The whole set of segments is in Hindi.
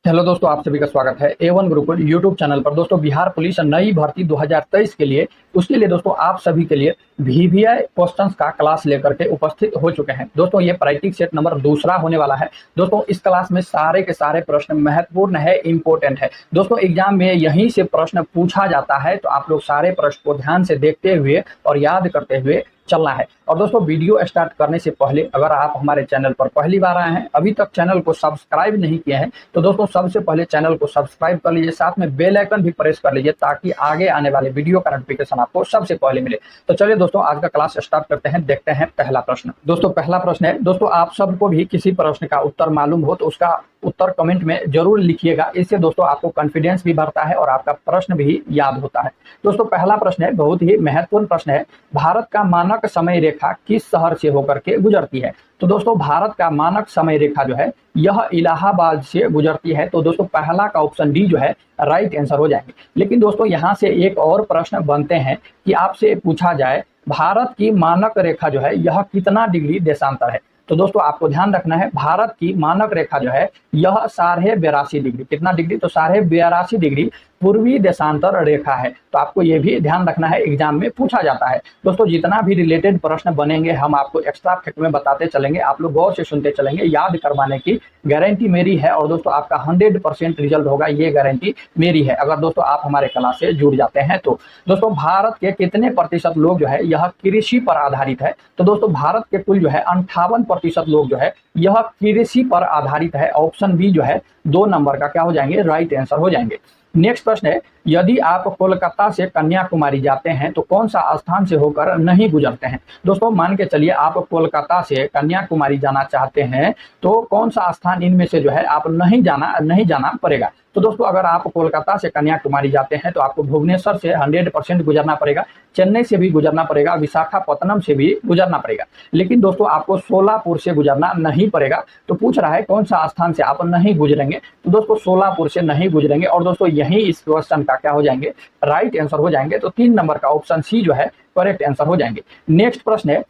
हेलो दोस्तों, आप सभी का स्वागत है A1 गुरुकुल यूट्यूब चैनल पर। दोस्तों, बिहार पुलिस नई भर्ती 2023 के लिए उसके लिए दोस्तों आप सभी के लिए VVI क्वेश्चंस का क्लास लेकर के उपस्थित हो चुके हैं। दोस्तों, ये प्रैक्टिस सेट नंबर दूसरा होने वाला है। दोस्तों, इस क्लास में सारे के सारे प्रश्न महत्वपूर्ण है, इंपॉर्टेंट है। दोस्तों, एग्जाम में यहीं से प्रश्न पूछा जाता है, तो आप लोग सारे प्रश्न को ध्यान से देखते हुए और याद करते हुए चलना है। और दोस्तों, वीडियो स्टार्ट करने से पहले अगर आप हमारे चैनल पर पहली बार आए हैं, अभी तक चैनल को सब्सक्राइब नहीं किए हैं, तो दोस्तों सबसे पहले चैनल को सब्सक्राइब कर लीजिए, साथ में बेल आइकन भी प्रेस कर लीजिए ताकि आगे आने वाले वीडियो का नोटिफिकेशन आपको सबसे पहले मिले। तो चलिए दोस्तों, आज का क्लास स्टार्ट करते हैं। देखते हैं पहला प्रश्न। दोस्तों, पहला प्रश्न है, दोस्तों आप सबको भी किसी प्रश्न का उत्तर मालूम हो तो उसका उत्तर कमेंट में जरूर लिखिएगा। इससे दोस्तों आपको कॉन्फिडेंस भी बढ़ता है और आपका प्रश्न भी याद होता है। दोस्तों, पहला प्रश्न है, बहुत ही महत्वपूर्ण प्रश्न है। भारत का मानक समय रेखा किस शहर से होकर के गुजरती है? तो दोस्तों, भारत का मानक समय रेखा जो है यह इलाहाबाद से गुजरती है। तो दोस्तों, पहला का ऑप्शन डी जो है राइट आंसर हो जाएंगे। लेकिन दोस्तों, यहाँ से एक और प्रश्न बनते हैं कि आपसे पूछा जाए भारत की मानक रेखा जो है यह कितना डिग्री देशांतर है? तो दोस्तों, आपको ध्यान रखना है, भारत की मानक रेखा जो है यह 82.5 डिग्री, कितना डिग्री? तो 82.5 डिग्री पूर्वी देशांतर रेखा है। तो आपको ये भी ध्यान रखना है, एग्जाम में पूछा जाता है। दोस्तों, जितना भी रिलेटेड प्रश्न बनेंगे हम आपको एक्स्ट्रा फैक्ट में बताते चलेंगे, आप लोग गौर से सुनते चलेंगे। याद करवाने की गारंटी मेरी है और दोस्तों आपका 100% रिजल्ट होगा, ये गारंटी मेरी है अगर दोस्तों आप हमारे क्लास से जुड़ जाते हैं तो। दोस्तों, भारत के कितने प्रतिशत लोग जो है यह कृषि पर आधारित है? तो दोस्तों, भारत के कुल जो है 58% लोग जो है यह कृषि पर आधारित है। ऑप्शन बी जो है 2 नंबर का क्या हो जाएंगे? राइट आंसर हो जाएंगे। नेक्स्ट प्रश्न है, यदि आप कोलकाता से कन्याकुमारी जाते हैं तो कौन सा स्थान से होकर नहीं गुजरते हैं? दोस्तों, मान के चलिए आप कोलकाता से कन्याकुमारी जाना चाहते हैं तो कौन सा स्थान इनमें से जो है आप नहीं जाना पड़ेगा? तो दोस्तों, अगर आप कोलकाता से कन्याकुमारी जाते हैं तो आपको भुवनेश्वर से 100% गुजरना पड़ेगा, चेन्नई से भी गुजरना पड़ेगा, विशाखापत्तनम से भी गुजरना पड़ेगा। लेकिन दोस्तों, आपको सोलापुर से गुजरना नहीं पड़ेगा। तो पूछ रहा है कौन सा स्थान से आप नहीं गुजरेंगे? तो दोस्तों, सोलापुर से नहीं गुजरेंगे। और दोस्तों, यही इस क्वेश्चन का क्या हो जाएंगे? राइट आंसर हो जाएंगे। तो 3 नंबर का ऑप्शन सी जो है करेक्ट आंसर हो जाएंगे। नेक्स्ट प्रश्न है,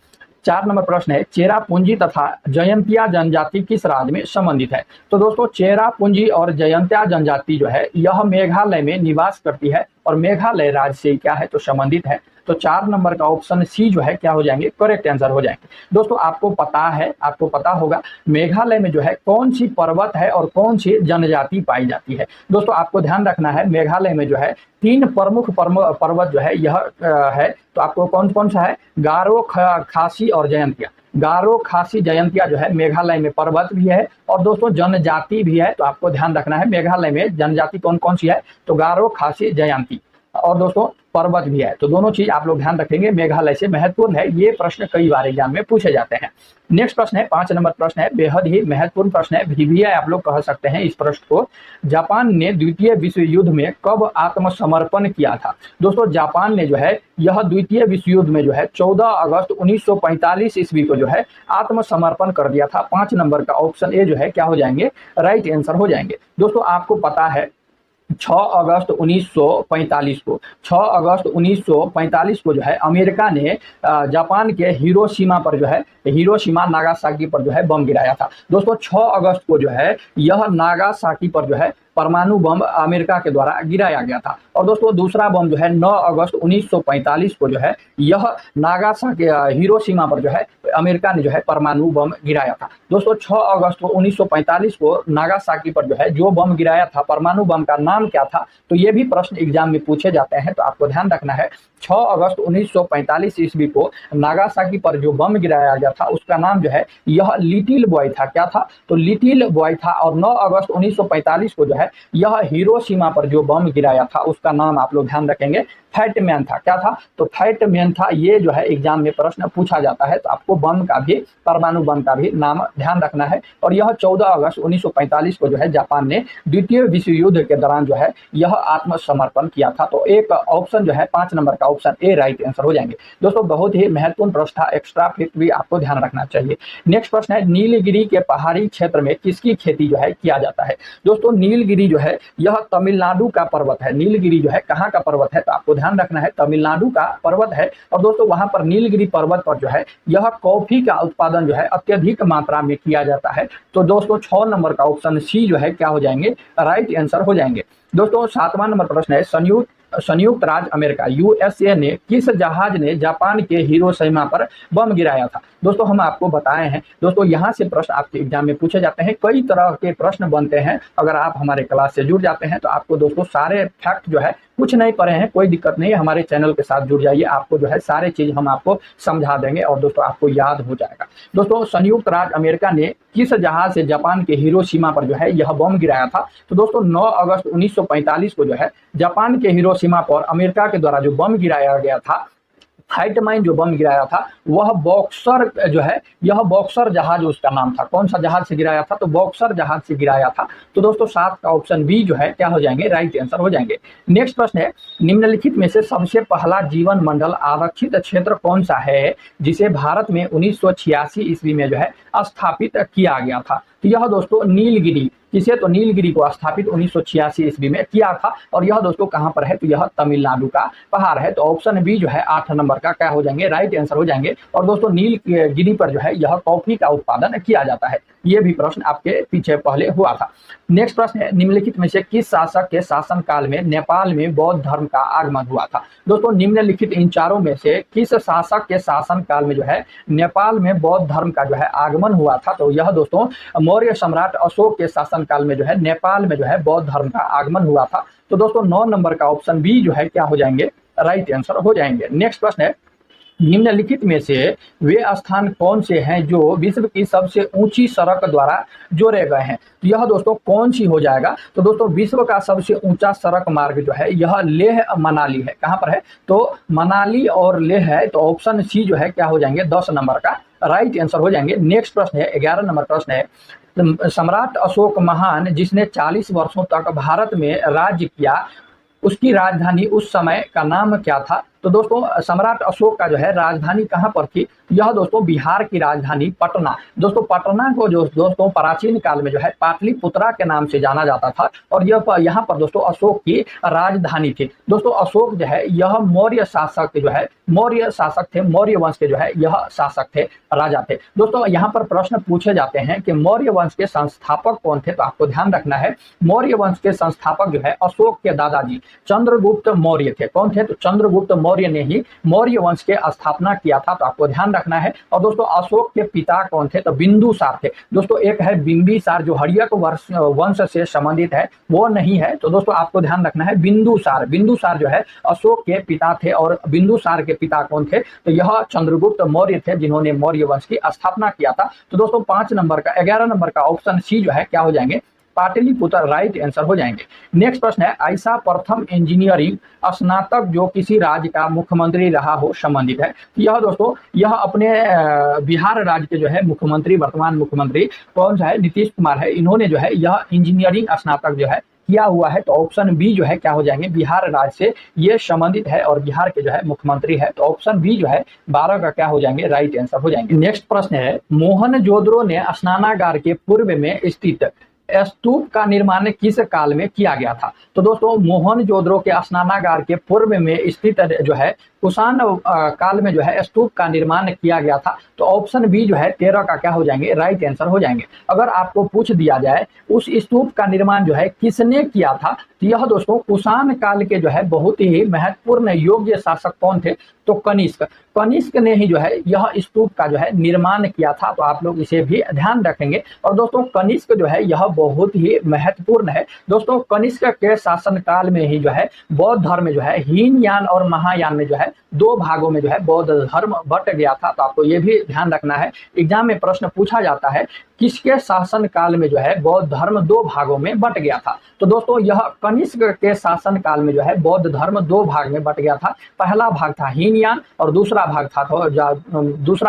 4 नंबर प्रश्न है, चेरापूंजी तथा जयंतिया जनजाति किस राज्य में संबंधित है? तो दोस्तों, चेरापूंजी और जयंतिया जनजाति जो है यह मेघालय में निवास करती है और मेघालय राज्य से क्या है? तो संबंधित है। तो 4 नंबर का ऑप्शन सी जो है क्या हो जाएंगे? करेक्ट आंसर हो जाएंगे। दोस्तों, आपको पता होगा मेघालय में जो है कौन सी पर्वत है और कौन सी जनजाति पाई जाती है? दोस्तों, आपको ध्यान रखना है, मेघालय में जो है 3 प्रमुख पर्वत जो है यह है। तो आपको कौन कौन सा है? गारो, खासी और जयंतिया। गारो, खासी, जयंतिया जो है मेघालय में पर्वत भी है और दोस्तों जनजाति भी है। तो आपको ध्यान रखना है, मेघालय में जनजाति कौन कौन सी है? तो गारो, खासी, जयंती और दोस्तों पर्वत भी है। तो दोनों चीज आप लोग ध्यान रखेंगे, मेघालय से महत्वपूर्ण है। ये प्रश्न कई बार एग्जाम में पूछे जाते हैं। नेक्स्ट प्रश्न है, 5 नंबर प्रश्न है, बेहद ही महत्वपूर्ण प्रश्न है, VVI आप लोग कह सकते हैं इस प्रश्न को। जापान ने द्वितीय विश्व युद्ध में कब आत्मसमर्पण किया था? दोस्तों, जापान ने जो है यह द्वितीय विश्व युद्ध में जो है 14 अगस्त 1945 ईस्वी को जो है आत्मसमर्पण कर दिया था। 5 नंबर का ऑप्शन ए जो है क्या हो जाएंगे? राइट आंसर हो जाएंगे। दोस्तों, आपको पता है 6 अगस्त 1945 को 6 अगस्त 1945 को जो है अमेरिका ने जापान के हिरोशिमा नागासाकी पर जो है बम गिराया था। दोस्तों, 6 अगस्त को जो है यह नागासाकी पर जो है परमाणु बम अमेरिका के द्वारा गिराया गया था। और दोस्तों, दूसरा बम जो है 9 अगस्त 1945 को जो है यह नागासाकी हिरोशिमा पर जो है अमेरिका ने जो है परमाणु बम गिराया था। दोस्तों, 6 अगस्त को 1945 को नागासाकी पर जो है जो बम गिराया था, परमाणु बम का नाम क्या था? तो ये भी प्रश्न एग्जाम में पूछे जाते हैं। तो आपको ध्यान रखना है, 6 अगस्त 1945 ईस्वी को नागासाकी पर जो बम गिराया गया था उसका नाम जो है यह लिटिल बॉय था। क्या था? तो लिटिल बॉय था। और 9 अगस्त 1945 को जो है यह हिरोशिमा पर जो बम गिराया था उसका नाम आप लोग ध्यान रखेंगे फैट मैन था। क्या था? तो फैट मैन था। ये जो है एग्जाम में प्रश्न पूछा जाता है। तो आपको बम का भी, परमाणु बम का भी नाम ध्यान रखना है। और यह 14 अगस्त 1945 को जो है जापान ने द्वितीय विश्व युद्ध के दौरान जो है यह आत्मसमर्पण किया था। तो एक ऑप्शन जो है 5 नंबर का ऑप्शन ए राइट आंसर हो जाएंगे। दोस्तों, बहुत ही महत्वपूर्ण प्रश्न था, एक्स्ट्रा फैक्ट भी आपको ध्यान रखना चाहिए। नेक्स्ट प्रश्न है, नीलगिरी के पहाड़ी क्षेत्र में किसकी खेती जो है किया जाता है? दोस्तों, नीलगिरी नीलगिरी जो है यह तमिलनाडु का पर्वत है। नीलगिरी जो है कहाँ का पर्वत है, तो आपको ध्यान रखना है तमिलनाडु का पर्वत है। और दोस्तों वहां पर नीलगिरी पर्वत पर जो है यह कॉफी का उत्पादन जो है अत्यधिक मात्रा में किया जाता है। तो दोस्तों 6 नंबर का ऑप्शन सी जो है क्या हो जाएंगे, राइट आंसर हो जाएंगे। दोस्तों 7वां नंबर प्रश्न है, संयुक्त राज्य अमेरिका यूएसए ने किस जहाज ने जापान के हिरोशिमा पर बम गिराया था। दोस्तों हम आपको बताए हैं, दोस्तों यहाँ से प्रश्न आपके एग्जाम में पूछे जाते हैं, कई तरह के प्रश्न बनते हैं। अगर आप हमारे क्लास से जुड़ जाते हैं तो आपको दोस्तों सारे फैक्ट जो है, कुछ नहीं पढ़े हैं कोई दिक्कत नहीं है, हमारे चैनल के साथ जुड़ जाइए, आपको जो है सारे चीज हम आपको समझा देंगे और दोस्तों आपको याद हो जाएगा। दोस्तों संयुक्त राज्य अमेरिका ने किस जहाज से जापान के हिरोशिमा पर जो है यह बम गिराया था। तो दोस्तों 9 अगस्त 1945 को जो है जापान के हिरोशिमा पर अमेरिका के द्वारा जो बम गिराया गया था, फाइट माइन जो बम गिराया था, वह बॉक्सर जो है, यह बॉक्सर जहाज उसका नाम था। कौन सा जहाज से गिराया था, तो बॉक्सर जहाज से गिराया था। तो दोस्तों 7 का ऑप्शन बी जो है क्या हो जाएंगे, राइट आंसर हो जाएंगे। नेक्स्ट प्रश्न है, निम्नलिखित में से सबसे पहला जीवन मंडल आरक्षित क्षेत्र कौन सा है जिसे भारत में 1986 ईस्वी में जो है स्थापित किया गया था। तो यह दोस्तों नीलगिरी, किसे, तो नीलगिरी को स्थापित 1986 ईस्वी में किया था। और यह दोस्तों कहां पर है, तो यह तमिलनाडु का पहाड़ है। तो ऑप्शन बी जो है 8 नंबर का क्या हो जाएंगे, राइट आंसर हो जाएंगे। और दोस्तों नीलगिरी पर जो है यह कॉफी का उत्पादन किया जाता है। ये भी प्रश्न आपके पीछे पहले हुआ था। नेक्स्ट प्रश्न है, निम्नलिखित में से किस शासक के शासनकाल में नेपाल में बौद्ध धर्म का आगमन हुआ था। दोस्तों निम्नलिखित इन चारों में से किस शासक के शासनकाल में जो है नेपाल में बौद्ध धर्म का जो है आगमन हुआ था। तो यह दोस्तों मौर्य सम्राट अशोक के शासनकाल में जो है नेपाल में जो है बौद्ध धर्म का आगमन हुआ था। तो दोस्तों 9 नंबर का ऑप्शन बी जो है क्या हो जाएंगे, राइट आंसर हो जाएंगे। नेक्स्ट प्रश्न है, निम्नलिखित में से वे स्थान कौन से हैं जो विश्व की सबसे ऊंची सड़क द्वारा जोड़े गए हैं। तो यह दोस्तों कौन सी हो जाएगा, तो दोस्तों विश्व का सबसे ऊंचा सड़क मार्ग जो है यह लेह मनाली है। कहां पर है, तो मनाली और लेह है। तो ऑप्शन सी जो है क्या हो जाएंगे, 10 नंबर का राइट आंसर हो जाएंगे। नेक्स्ट प्रश्न है, 11 नंबर प्रश्न है, सम्राट अशोक महान जिसने 40 वर्षों तक भारत में राज्य किया, उसकी राजधानी उस समय का नाम क्या था। तो दोस्तों सम्राट अशोक का जो है राजधानी कहां पर थी, यह दोस्तों बिहार की राजधानी पटना। दोस्तों पटना को जो दोस्तों प्राचीन काल में जो है पाटलिपुत्रा के नाम से जाना जाता था। और यहाँ पर दोस्तों अशोक की राजधानी थी। दोस्तों अशोक जो है यह मौर्य शासक जो है, मौर्य शासक थे, मौर्य वंश के जो है यह शासक थे, राजा थे। दोस्तों यहाँ पर प्रश्न पूछे जाते हैं कि मौर्य वंश के संस्थापक कौन थे। तो आपको ध्यान रखना है मौर्य वंश के संस्थापक जो है अशोक के दादाजी चंद्रगुप्त मौर्य थे। कौन थे, तो चंद्रगुप्त मौर्य ने ही मौर्य वंश के स्थापना किया था। तो आपको ध्यान रखना है। और दोस्तों अशोक के पिता कौन थे, तो बिंदुसार थे। दोस्तों एक है बिंबिसार जो हर्यक वंश से संबंधित है, वो नहीं है। तो दोस्तों आपको ध्यान रखना है बिंदुसार, बिंदुसार जो है अशोक के पिता थे। और बिंदुसार के पिता कौन थे, तो यह चंद्रगुप्त मौर्य थे जिन्होंने मौर्य वंश की स्थापना किया था। तो दोस्तों 5 नंबर का 11 नंबर का ऑप्शन सी जो है क्या हो जाएंगे, पाटलिपुत्र राइट आंसर हो जाएंगे। नेक्स्ट प्रश्न है, ऐसा प्रथम इंजीनियरिंग स्नातक जो किसी राज्य का मुख्यमंत्री रहा हो संबंधित है। यह दोस्तों यह अपने बिहार राज्य के जो है मुख्यमंत्री, वर्तमान मुख्यमंत्री कौन सा है, नीतीश कुमार है। इन्होंने जो है यह इंजीनियरिंग स्नातक जो है किया हुआ है। तो ऑप्शन बी जो है क्या हो जाएंगे, बिहार राज्य से ये संबंधित है और बिहार के जो है मुख्यमंत्री है। तो ऑप्शन बी जो है 12 का क्या हो जाएंगे, राइट आंसर हो जाएंगे। नेक्स्ट प्रश्न है, मोहनजोदड़ो ने स्नानागार के पूर्व में स्थित स्तूप का निर्माण किस काल में किया गया था। तो दोस्तों मोहनजोदड़ो के स्नानागार के पूर्व में स्थित जो है कुषाण काल में जो है स्तूप का निर्माण किया गया था। तो ऑप्शन बी जो है 13 का क्या हो जाएंगे, राइट आंसर हो जाएंगे। अगर आपको पूछ दिया जाए उस स्तूप का निर्माण जो है किसने किया था, तो यह दोस्तों कुषाण काल के जो है बहुत ही महत्वपूर्ण योग्य शासक कौन थे, तो कनिष्क, कनिष्क ने ही जो है यह स्तूप का जो है निर्माण किया था। तो आप लोग इसे भी ध्यान रखेंगे। और दोस्तों कनिष्क जो है यह बहुत ही महत्वपूर्ण है। दोस्तों कनिष्क के शासन काल में ही जो है बौद्ध धर्म जो है हीनयान और महायान में जो है 2 भागों में जो है बौद्ध धर्म बट गया था। तो आपको ये भी ध्यान रखना है, एग्जाम में प्रश्न पूछा जाता है किसके शासन काल में जो है बौद्ध धर्म 2 भागों में बट गया था। तो दोस्तों यह कनिष्क के शासन काल में जो है बौद्ध धर्म 2 भाग में बट गया था। पहला भाग था हीनयान और दूसरा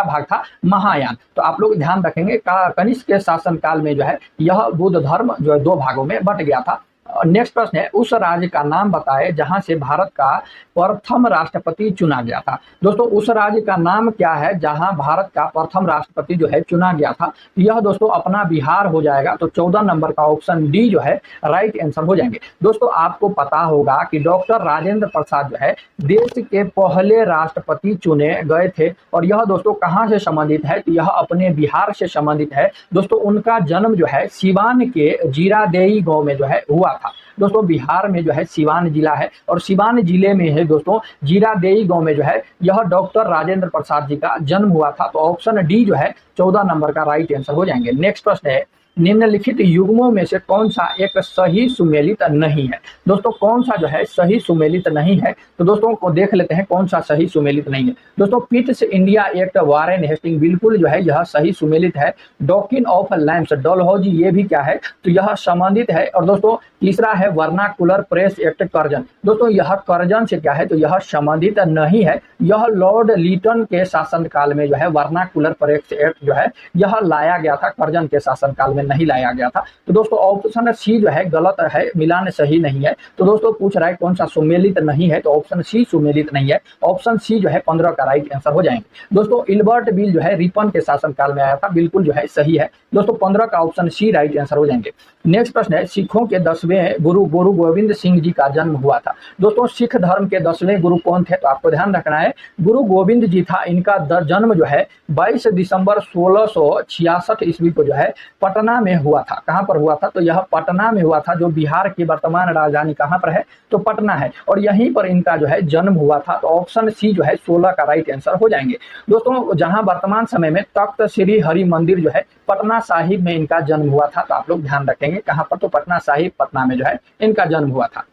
भाग था महायान। तो आप लोग ध्यान रखेंगे कनिष्क के शासन काल में जो है यह बुद्ध धर्म जो है 2 भागों में बट गया था। नेक्स्ट प्रश्न है, उस राज्य का नाम बताए जहां से भारत का प्रथम राष्ट्रपति चुना गया था। दोस्तों उस राज्य का नाम क्या है जहां भारत का प्रथम राष्ट्रपति जो है चुना गया था? यह दोस्तों अपना बिहार हो जाएगा। तो 14 नंबर का ऑप्शन डी जो है राइट आंसर हो जाएंगे। दोस्तों आपको पता होगा कि डॉक्टर राजेंद्र प्रसाद जो है देश के पहले राष्ट्रपति चुने गए थे, और यह दोस्तों कहां से संबंधित है? तो यह अपने बिहार से संबंधित है। दोस्तों उनका जन्म जो है सिवान के जीरादेई गांव में जो है हुआ था। दोस्तों बिहार में जो है सिवान जिला है, और सिवान जिले में है दोस्तों जीरादेई गांव में जो है यह डॉक्टर राजेंद्र प्रसाद जी का जन्म हुआ था। तो ऑप्शन डी जो है 14 नंबर का राइट आंसर हो जाएंगे। नेक्स्ट प्रश्न है, निम्नलिखित युग्मों में से कौन सा एक सही सुमेलित नहीं है? दोस्तों कौन सा जो है सही सुमेलित नहीं है? तो दोस्तों को देख लेते हैं कौन सा सही सुमेलित नहीं है। दोस्तों Pitt's India act Warren Hastings बिल्कुल जो है यह सही सुमेलित है। डॉकिन ऑफ लैम्प्स डलहौजी ये भी क्या है? तो यह संबंधित है। और दोस्तों तीसरा है वर्नाकुलर प्रेस एक्ट कर्जन। दोस्तों यह कर्जन से क्या है? तो यह संबंधित नहीं है। यह लॉर्ड लीटन के शासनकाल में जो है वर्नाकुलर प्रेस एक्ट जो है यह लाया गया था, कर्जन के शासनकाल में नहीं लाया गया था। तो दोस्तों ऑप्शन सी जो है गलत है, मिलान सही नहीं है। तो दोस्तों पूछ रहा है कौन सा सुमेलित नहीं है? तो ऑप्शन सी सुमेलित नहीं है। ऑप्शन सी जो है 15 का राइट आंसर हो जाएंगे। दोस्तों इल्बर्ट बिल जो है रिपन के शासनकाल में आया था, बिल्कुल जो है सही है। दोस्तों 15 का ऑप्शन सी राइट आंसर हो जाएंगे। नेक्स्ट प्रश्न है, सिखों के 10वें गुरु गुरु गोविंद सिंह जी का जन्म हुआ था। दोस्तों सिख धर्म के 10वें गुरु कौन थे? तो आपको ध्यान रखना है गुरु गोविंद जी था। इनका जन्म जो है 22 दिसंबर 1666 ईस्वी को जो है पटना में हुआ था। कहां पर हुआ था? तो यह पटना में हुआ था, जो बिहार की वर्तमान राजधानी कहां पर है? तो पटना है, और यहीं पर इनका जो है जन्म हुआ था। तो ऑप्शन सी जो है 16 का राइट आंसर हो जाएंगे। दोस्तों जहां वर्तमान समय में तख्त श्री हरि मंदिर जो है पटना साहिब में इनका जन्म हुआ था। तो आप लोग ध्यान रखेंगे कहां पर? तो पटना साहिब, पटना में जो है इनका जन्म हुआ था।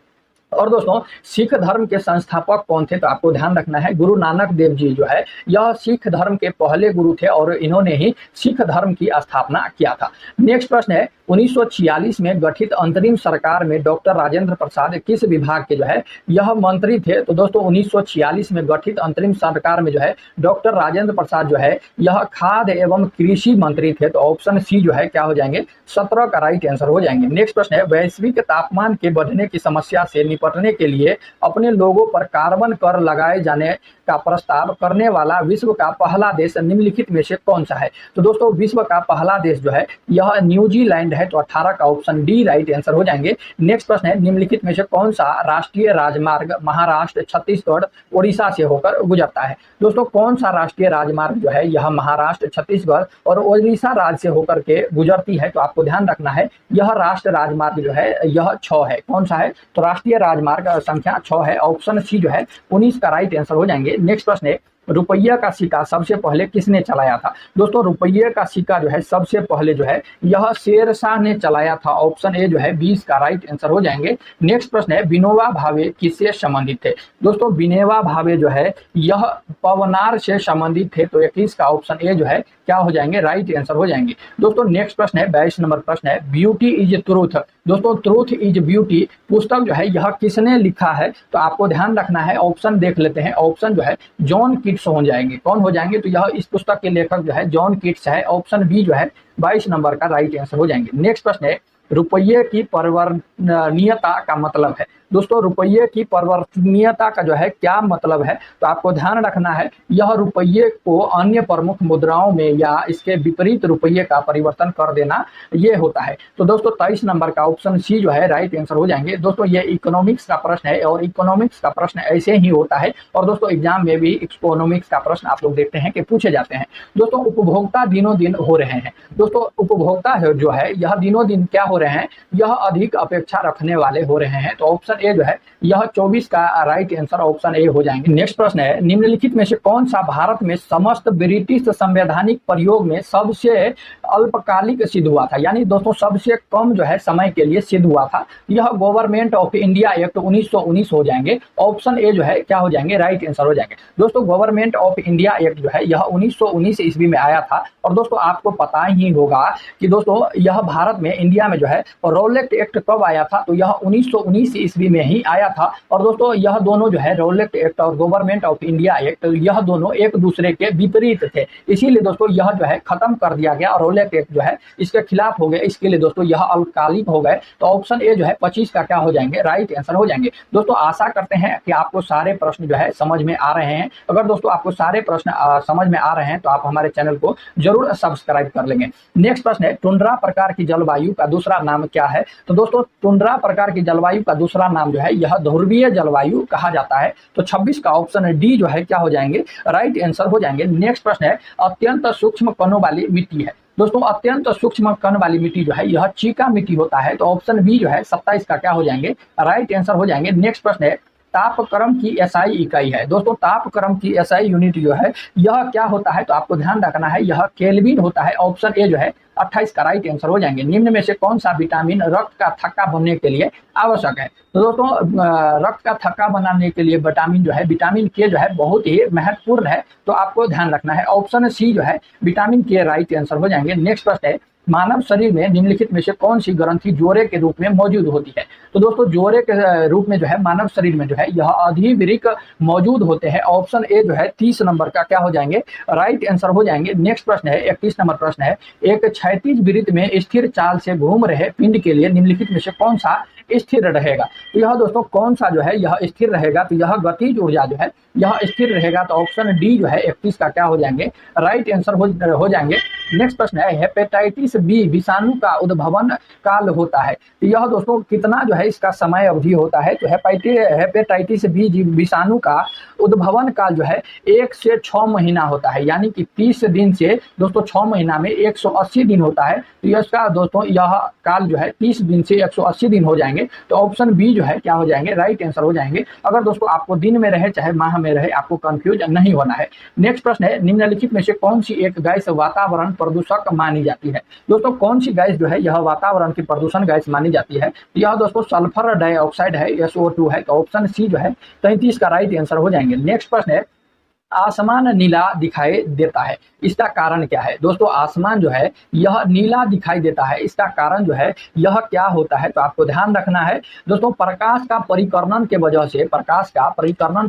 और दोस्तों सिख धर्म के संस्थापक कौन थे? तो आपको ध्यान रखना है गुरु नानक देव जी जो है यह सिख धर्म के पहले गुरु थे, और इन्होंने ही सिख धर्म की स्थापना किया था। नेक्स्ट प्रश्न है, 1946 में गठित अंतरिम सरकार में डॉक्टर राजेंद्र प्रसाद किस विभाग के जो है यह मंत्री थे? तो दोस्तों 1946 में गठित अंतरिम सरकार में जो है डॉक्टर राजेंद्र प्रसाद जो है यह खाद्य एवं कृषि मंत्री थे। तो ऑप्शन सी जो है क्या हो जाएंगे? 17 का राइट आंसर हो जाएंगे। नेक्स्ट प्रश्न है, वैश्विक तापमान के बढ़ने की समस्या से निपटने के लिए अपने लोगों पर कार्बन कर लगाए जाने का प्रस्ताव करने वाला विश्व का पहला देश निम्नलिखित में से कौन सा है? तो दोस्तों विश्व का पहला देश जो है यह न्यूजीलैंड है। तो 18 का ऑप्शन डी राइट आंसर हो जाएंगे। नेक्स्ट प्रश्न है, निम्नलिखित में से कौन सा राष्ट्रीय राजमार्ग महाराष्ट्र, छत्तीसगढ़, ओडिशा से होकर गुजरता है? दोस्तों कौन सा राष्ट्रीय राजमार्ग जो है यह महाराष्ट्र, छत्तीसगढ़ और ओडिशा राज्य से होकर के गुजरती है? तो आपको ध्यान रखना है यह राष्ट्रीय राजमार्ग जो है यह 6 है। कौन सा है? तो राष्ट्रीय राजमार्ग संख्या 6 है। ऑप्शन सी जो है 19 का राइट आंसर हो जाएंगे। नेक्स्ट प्रश्न है, रुपये का सिक्का सबसे पहले किसने चलाया था? दोस्तों रुपये का सिक्का जो है सबसे पहले जो है यह शेरशाह ने चलाया था। ऑप्शन ए जो है 20 का राइट आंसर हो जाएंगे। नेक्स्ट प्रश्न है, विनोबा भावे किससे संबंधित थे? दोस्तों विनोबा भावे जो है यह पवनार से संबंधित थे। तो 21 का ऑप्शन ए जो है क्या हो जाएंगे? राइट आंसर हो जाएंगे। दोस्तों नेक्स्ट प्रश्न है, 22 नंबर प्रश्न है, ब्यूटी इज ट्रूथ। दोस्तों ट्रूथ इज ब्यूटी पुस्तक जो है यह किसने लिखा है? तो आपको ध्यान रखना है, ऑप्शन देख लेते हैं। ऑप्शन जो है जॉन कीट्स हो जाएंगे। कौन हो जाएंगे? तो यह इस पुस्तक के लेखक जो है जॉन कीट्स है। ऑप्शन बी जो है 22 नंबर का राइट आंसर हो जाएंगे। नेक्स्ट प्रश्न है, रुपये की परिवर्तनीयता का मतलब है। दोस्तों रुपये की परिवर्तनीयता का जो है क्या मतलब है? तो आपको ध्यान रखना है यह रुपये को अन्य प्रमुख मुद्राओं में या इसके विपरीत रुपये का परिवर्तन कर देना ये होता है। तो दोस्तों 23 नंबर का ऑप्शन सी जो है राइट आंसर हो जाएंगे। दोस्तों ये इकोनॉमिक्स का प्रश्न है, और इकोनॉमिक्स का प्रश्न ऐसे ही होता है। और दोस्तों एग्जाम में भी इकोनॉमिक्स का प्रश्न आप लोग देखते हैं कि पूछे जाते हैं। दोस्तों उपभोक्ता दिनों दिन हो रहे हैं। दोस्तों उपभोक्ता जो है यह दिनों दिन क्या हो रहे हैं? यह अधिक अपेक्षा रखने वाले हो रहे हैं। तो ऑप्शन ए जो है यह 24 का राइट आंसर ऑप्शन ए हो जाएंगे। नेक्स्ट प्रश्न है, निम्नलिखित में से कौन सा भारत में समस्त ब्रिटिश संवैधानिक प्रयोग में सबसे अल्पकालिक सिद्ध हुआ था? यानी दोस्तों सबसे कम जो है समय के लिए सिद्ध हुआ था। यह गवर्नमेंट ऑफ इंडिया एक्ट 1919 हो जाएंगे। ऑप्शन ए जो है क्या हो जाएंगे? राइट आंसर हो जाएंगे। दोस्तों गवर्नमेंट ऑफ इंडिया एक्ट जो है यह 1919 ईस्वी में आया था। और दोस्तों आपको पता ही होगा कि दोस्तों यह भारत में इंडिया में जो है रॉलेट एक्ट कब आया था? तो यह 1919 ईस्वी में ही आया था। और दोस्तों यह दोनों जो है रौलट एक्ट और गवर्नमेंट ऑफ इंडिया एक्ट, यह दोनों एक दूसरे के विपरीत थे, इसीलिए दोस्तों यह जो है खत्म कर दिया गया और रौलट एक्ट जो है इसके खिलाफ हो गया, इसके लिए दोस्तों यह अल्पकालिक हो गए। तो ऑप्शन ए जो है 25 का क्या हो जाएंगे, राइट आंसर हो जाएंगे। दोस्तों आशा करते हैं कि आपको सारे प्रश्न जो है समझ में आ रहे हैं। अगर दोस्तों आपको सारे प्रश्न समझ में आ रहे हैं तो आप हमारे चैनल को जरूर सब्सक्राइब कर लेंगे। नेक्स्ट प्रश्न है, टुंड्रा प्रकार की जलवायु का दूसरा नाम क्या है? तो दोस्तों टुंड्रा प्रकार की जलवायु का दूसरा नाम जो है यह ध्रुवीय जलवायु कहा जाता है। तो 26 का ऑप्शन डी जो है क्या हो जाएंगे, राइट आंसर हो जाएंगे। नेक्स्ट प्रश्न है, अत्यंत सूक्ष्म कणों वाली मिट्टी है। दोस्तों अत्यंत सूक्ष्म कण वाली मिट्टी जो है यह चीका मिट्टी होता है। तो ऑप्शन बी जो है 27 का क्या हो जाएंगे, राइट आंसर हो जाएंगे। नेक्स्ट प्रश्न है, तापक्रम की एसआई इकाई है। दोस्तों तापक्रम की एसआई यूनिट जो है यह क्या होता है, तो आपको ध्यान रखना है यह केल्विन होता है। ऑप्शन ए जो है 28 का राइट आंसर हो जाएंगे। निम्न में से कौन सा विटामिन रक्त का थक्का बनने के लिए आवश्यक है? तो दोस्तों रक्त का थक्का बनाने के लिए विटामिन जो है, विटामिन के जो है बहुत ही महत्वपूर्ण है, तो आपको ध्यान रखना है। ऑप्शन सी जो है विटामिन के राइट आंसर हो जाएंगे। नेक्स्ट प्रश्न है, मानव शरीर में निम्नलिखित में से कौन सी ग्रंथि जोड़े के रूप में मौजूद होती है? तो दोस्तों जोड़े के रूप में जो है मानव शरीर में जो है यह अधिवृक्क मौजूद होते हैं। ऑप्शन ए जो है 30 नंबर का क्या हो जाएंगे, राइट आंसर हो जाएंगे। नेक्स्ट प्रश्न है 31 नंबर प्रश्न है, एक क्षैतिज वृत्त में स्थिर चाल से घूम रहे पिंड के लिए निम्नलिखित में से कौन सा स्थिर रहेगा? तो यह दोस्तों कौन सा जो है यह स्थिर रहेगा, तो यह गतिज ऊर्जा जो है यह स्थिर रहेगा। तो ऑप्शन डी जो है 31 का क्या हो जाएंगे, राइट आंसर हो जाएंगे। नेक्स्ट प्रश्न है, हेपेटाइटिस बी विषाणु का उद्भवन काल होता है। तो यह दोस्तों कितना जो है इसका समय अवधि होता है? तो हेपेटाइटिस बी विषाणु का उद्भवन काल जो है 1 से 6 महीना होता है, यानी कि 30 दिन से दोस्तों 6 महीना में 180 दिन होता है। तो इसका दोस्तों यह काल जो है 30 दिन से 180 दिन हो जाएंगे। तो ऑप्शन बी जो है क्या हो जाएंगे, राइट आंसर हो जाएंगे। अगर दोस्तों आपको दिन में रहे चाहे माह में रहे, आपको कंफ्यूज नहीं होना है। नेक्स्ट प्रश्न है, निम्नलिखित में से कौन सी एक गैस वातावरण प्रदूषक मानी जाती है? दोस्तों कौन सी गैस जो है यह वातावरण की प्रदूषण गैस मानी जाती है? यह दोस्तों सल्फर डाइऑक्साइड है, SO2 है। तो ऑप्शन सी जो है 33 का राइट आंसर हो जाएंगे। नेक्स्ट प्रश्न है, आसमान नीला दिखाई देता है, इसका कारण क्या है? दोस्तों आसमान जो है यह नीला दिखाई देता है, इसका कारण जो है यह क्या होता है? तो आपको ध्यान रखना है दोस्तों, प्रकाश का परिकर्णन के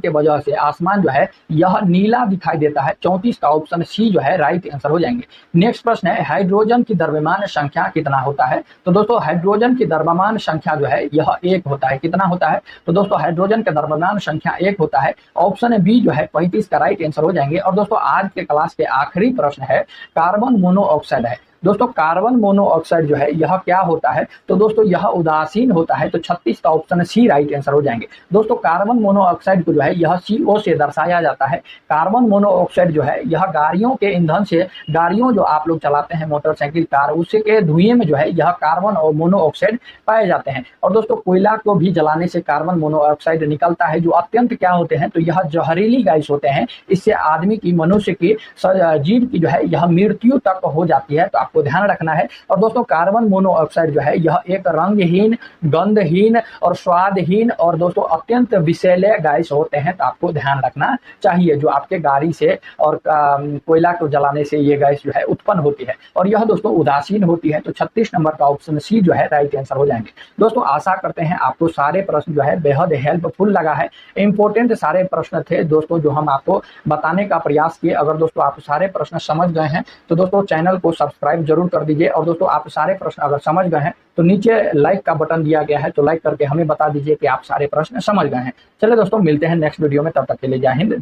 वजह से आसमान जो है यह नीला दिखाई देता है। 34 का ऑप्शन सी जो है राइट आंसर हो जाएंगे। नेक्स्ट प्रश्न है, हाइड्रोजन की द्रव्यमान संख्या कितना होता है? तो दोस्तों हाइड्रोजन की द्रव्यमान संख्या जो है यह 1 होता है। कितना होता है? तो दोस्तों हाइड्रोजन का द्रव्यमान संख्या 1 होता है। ऑप्शन बी जो है 35 का राइट आंसर हो जाएंगे। और दोस्तों आज के क्लास के आखिरी प्रश्न है, कार्बन मोनोऑक्साइड है। दोस्तों कार्बन मोनोऑक्साइड जो है यह क्या होता है? तो दोस्तों यह उदासीन होता है। तो 36 का ऑप्शन सी राइट आंसर हो जाएंगे। दोस्तों कार्बन मोनोऑक्साइड को जो है यह CO से दर्शाया जाता है। कार्बन मोनोऑक्साइड जो है यह गाड़ियों के ईंधन से, गाड़ियों जो आप लोग चलाते हैं मोटरसाइकिल कार, उसके धुएं में जो है यह कार्बन और मोनोऑक्साइड पाए जाते हैं। और दोस्तों कोयला को भी जलाने से कार्बन मोनोऑक्साइड निकलता है, जो अत्यंत क्या होते हैं, तो यह जहरीली गैस होते हैं। इससे आदमी की, मनुष्य की, जीव की जो है यह मृत्यु तक हो जाती है। तो आपको ध्यान रखना है। और दोस्तों कार्बन मोनोऑक्साइड जो है यह एक रंगहीन, गंधहीन और स्वादहीन और दोस्तों अत्यंत विषैले गैस होते हैं। तो आपको ध्यान रखना चाहिए, जो आपके गाड़ी से और कोयला को जलाने से ये गैस जो है उत्पन्न होती है, और यह दोस्तों उदासीन होती है। तो 36 नंबर का ऑप्शन सी जो है राइट आंसर हो जाएंगे। दोस्तों आशा करते हैं आपको सारे प्रश्न जो है बेहद हेल्पफुल लगा है। इंपॉर्टेंट सारे प्रश्न थे दोस्तों जो हम आपको बताने का प्रयास किए। अगर दोस्तों आप सारे प्रश्न समझ गए हैं तो दोस्तों चैनल को सब्सक्राइब जरूर कर दीजिए। और दोस्तों आप सारे प्रश्न अगर समझ गए हैं तो नीचे लाइक का बटन दिया गया है, तो लाइक करके हमें बता दीजिए कि आप सारे प्रश्न समझ गए हैं। चलिए दोस्तों मिलते हैं नेक्स्ट वीडियो में, तब तक के लिए जय हिंद।